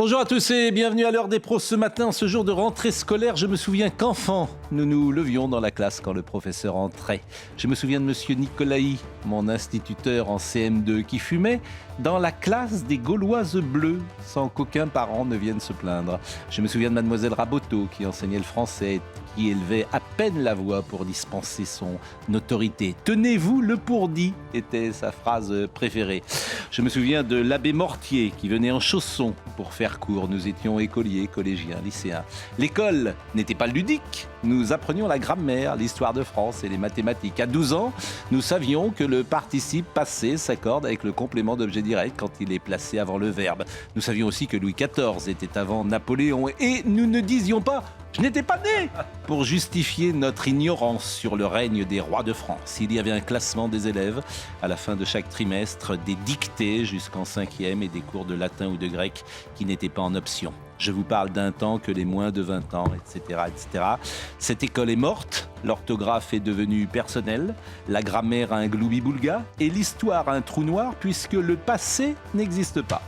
Bonjour à tous et bienvenue à l'heure des pros ce matin, ce jour de rentrée scolaire. Je me souviens qu'enfant, nous nous levions dans la classe quand le professeur entrait. Je me souviens de monsieur Nicolaï, mon instituteur en CM2, qui fumait dans la classe des Gauloises bleues, sans qu'aucun parent ne vienne se plaindre. Je me souviens de mademoiselle Raboteau, qui enseignait le français, qui élevait à peine la voix pour dispenser son autorité. « Tenez-vous le pourdi » était sa phrase préférée. Je me souviens de l'abbé Mortier, qui venait en chaussons pour faire cours. Nous étions écoliers, collégiens, lycéens. L'école n'était pas ludique. Nous apprenions la grammaire, l'histoire de France et les mathématiques. À 12 ans, nous savions que le participe passé s'accorde avec le complément d'objet direct quand il est placé avant le verbe. Nous savions aussi que Louis XIV était avant Napoléon. Et nous ne disions pas « je n'étais pas né » pour justifier notre ignorance sur le règne des rois de France. Il y avait un classement des élèves à la fin de chaque trimestre, des dictées jusqu'en 5e et des cours de latin ou de grec qui n'étaient pas en option. Je vous parle d'un temps que les moins de 20 ans, etc., etc. Cette école est morte, l'orthographe est devenue personnelle, la grammaire a un gloubi-boulga et l'histoire a un trou noir puisque le passé n'existe pas.